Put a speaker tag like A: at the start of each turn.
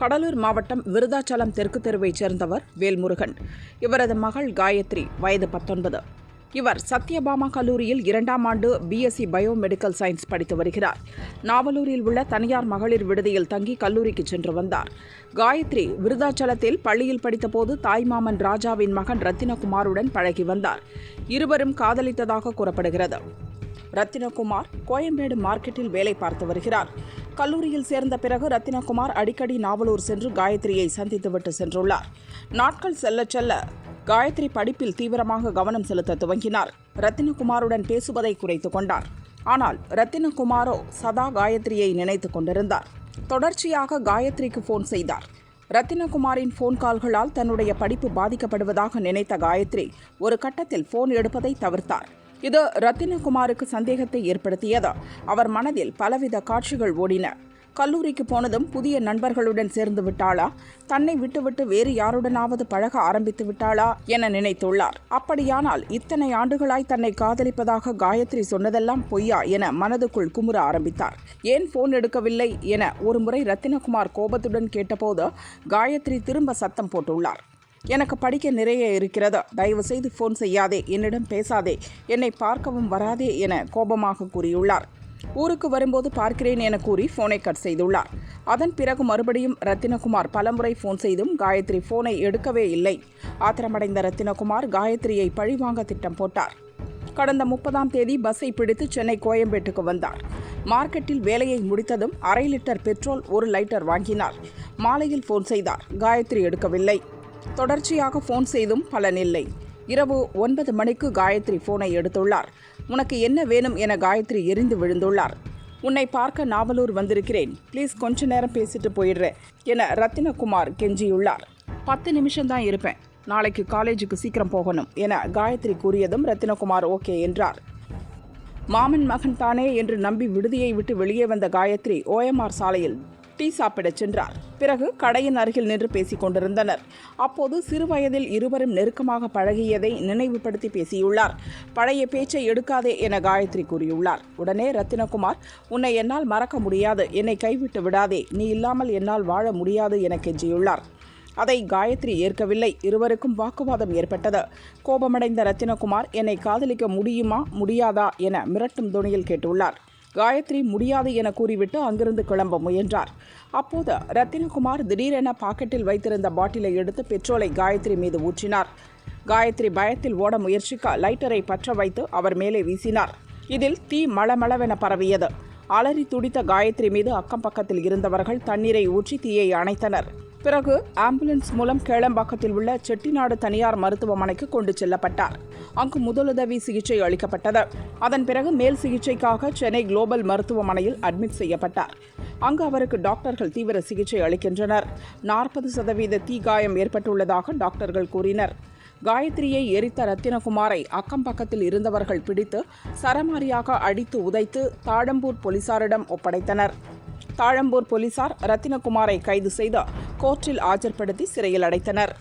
A: கடலூர் மாவட்டம் விருதாச்சலம் தெற்கு தெருவைச் சேர்ந்தவர் வேல்முருகன். இவரது மகள் காயத்ரி, வயது 19. இவர் சத்யபாமா கல்லூரியில் 2ஆம் ஆண்டு BSc பயோமெடிக்கல் சயின்ஸ் படித்து வருகிறார். நாவலூரில் உள்ள தனியார் மகளிர் விடுதியில் தங்கி கல்லூரிக்கு சென்று வந்தார். காயத்ரி விருதாச்சலத்தில் பள்ளியில் படித்தபோது தாய்மாமன் ராஜாவின் மகன் ரத்தினகுமாருடன் பழகி வந்தார். இருவரும் காதலித்ததாக கூறப்படுகிறது. ரத்தினகுமார் கோயம்பேடு மார்க்கெட்டில் வேலை பார்த்து வருகிறார். கல்லூரியில் சேர்ந்த பிறகு ரத்தினகுமார் அடிக்கடி நாவலூர் சென்று காயத்ரியை சந்தித்துவிட்டு சென்றுள்ளார். நாட்கள் செல்ல செல்ல காயத்ரி படிப்பில் தீவிரமாக கவனம் செலுத்த துவங்கினார். ரத்தினகுமாருடன் பேசுவதை குறைத்து கொண்டார். ஆனால் ரத்தினகுமாரோ சதா காயத்ரியை நினைத்து கொண்டிருந்தார். தொடர்ச்சியாக காயத்ரிக்கு போன் செய்தார். ரத்தினகுமாரின் போன் கால்களால் தன்னுடைய படிப்பு பாதிக்கப்படுவதாக நினைத்த காயத்ரி ஒரு கட்டத்தில் போன் எடுப்பதை தவிர்த்தார். இது ரத்தினகுமாருக்கு சந்தேகத்தை ஏற்படுத்தியது. அவர் மனதில் பலவித காட்சிகள் ஓடின. கல்லூரிக்கு போனதும் புதிய நண்பர்களுடன் சேர்ந்து விட்டாளா, தன்னை விட்டுவிட்டு வேறு யாருடனாவது பழக ஆரம்பித்து விட்டாளா என நினைத்துள்ளார். அப்படியானால் இத்தனை ஆண்டுகளாய் தன்னை காதலிப்பதாக காயத்ரி சொன்னதெல்லாம் பொய்யா என மனதுக்குள் குமுற ஆரம்பித்தார். ஏன் போன் எடுக்கவில்லை என ஒருமுறை ரத்தினகுமார் கோபத்துடன் கேட்டபோது காயத்ரி திரும்ப சத்தம் போட்டுள்ளார். எனக்கு படிக்க நிறைய இருக்கிறது, தயவு செய்து போன் செய்யாதே, என்னிடம் பேசாதே, என்னை பார்க்கவும் வராதே என கோபமாக கூறியுள்ளார். ஊருக்கு வரும்போது பார்க்கிறேன் என கூறி போனை கட் செய்துள்ளார். அதன் பிறகு மறுபடியும் ரத்தினகுமார் பலமுறை போன் செய்தும் காயத்ரி போனை எடுக்கவே இல்லை. ஆத்திரமடைந்த ரத்தினகுமார் காயத்ரியை பழிவாங்க திட்டம் போட்டார். கடந்த 30ஆம் தேதி பஸ்ஸை பிடித்து சென்னை கோயம்பேட்டுக்கு வந்தார். மார்க்கெட்டில் வேலையை முடித்ததும் 1/2 லிட்டர் பெட்ரோல் 1 லிட்டர் வாங்கினார். மாலையில் போன் செய்தார். காயத்ரி எடுக்கவில்லை. தொடர்ச்சியாக போன் செய்தும் பலனில்லை. இரவு 9 மணிக்கு காயத்ரி போனை எடுத்துள்ளார். உனக்கு என்ன வேணும் என காயத்ரி எரிந்து விழுந்துள்ளார். உன்னை பார்க்க நாவலூர் வந்திருக்கிறேன், ப்ளீஸ் கொஞ்ச நேரம் பேசிட்டு போயிடுறேன் என ரத்தினகுமார் கெஞ்சியுள்ளார். 10 நிமிஷம்தான் இருப்பேன், நாளைக்கு காலேஜுக்கு சீக்கிரம் போகணும் என காயத்ரி கூறியதும் ரத்தினகுமார் ஓகே என்றார். மாமன் மகன் தானே என்று நம்பி விடுதியை விட்டு வெளியே வந்த காயத்ரி OMR சாலையில் டீ சாப்பிடச் சென்றார். பிறகு கடையின் அருகில் நின்று பேசிக் கொண்டிருந்தனர். அப்போது சிறுவயதில் இருவரும் நெருக்கமாக பழகியதை நினைவுபடுத்தி பேசியுள்ளார். பழைய பேச்சை எடுக்காதே என காயத்ரி கூறியுள்ளார். உடனே ரத்தினகுமார், உன்னை என்னால் மறக்க முடியாது, என்னை கைவிட்டு விடாதே, நீ இல்லாமல் என்னால் வாழ முடியாது என கெஞ்சியுள்ளார். அதை காயத்ரி ஏற்கவில்லை. இருவருக்கும் வாக்குவாதம் ஏற்பட்டது. கோபமடைந்த ரத்தினகுமார், என்னை காதலிக்க முடியுமா முடியாதா என மிரட்டும் தொனியில் கேட்டுள்ளார். காயத்ரி முடியாது என கூறிவிட்டு அங்கிருந்து கிளம்ப முயன்றார். அப்போது ரத்தினகுமார் திடீரென பாக்கெட்டில் வைத்திருந்த பாட்டிலை எடுத்து பெட்ரோலை காயத்ரி மீது ஊற்றினார். காயத்ரி பயத்தில் ஓட முயற்சிக்க லைட்டரை பற்ற வைத்து அவர் மேலே வீசினார். இதில் தீ மளமளவென பரவியது. அலறி துடித்த காயத்ரி மீது அக்கம் பக்கத்தில் இருந்தவர்கள் தண்ணீரை ஊற்றி தீயை அணைத்தனர். பிறகு ஆம்புலன்ஸ் மூலம் கேளம்பாக்கத்தில் உள்ள செட்டிநாடு தனியார் மருத்துவமனைக்கு கொண்டு செல்லப்பட்டார். அங்கு முதலுதவி சிகிச்சை அளிக்கப்பட்டது. அதன் பிறகு மேல் சிகிச்சைக்காக சென்னை குளோபல் மருத்துவமனையில் அட்மிட் செய்யப்பட்டார். அங்கு அவருக்கு டாக்டர்கள் தீவிர சிகிச்சை அளிக்கின்றனர். 40% தீக்காயம் ஏற்பட்டுள்ளதாக டாக்டர்கள் கூறினர். காயத்ரியை எரித்த ரத்தினகுமாரை அக்கம் பக்கத்தில் இருந்தவர்கள் பிடித்து சரமாரியாக அடித்து உதைத்து தாழம்பூர் போலீசாரிடம் ஒப்படைத்தனர். தாழம்பூர் போலீசார் ரத்தினகுமாரை கைது செய்து கோர்ட்டில் ஆஜர்படுத்தி சிறையில் அடைத்தனர்.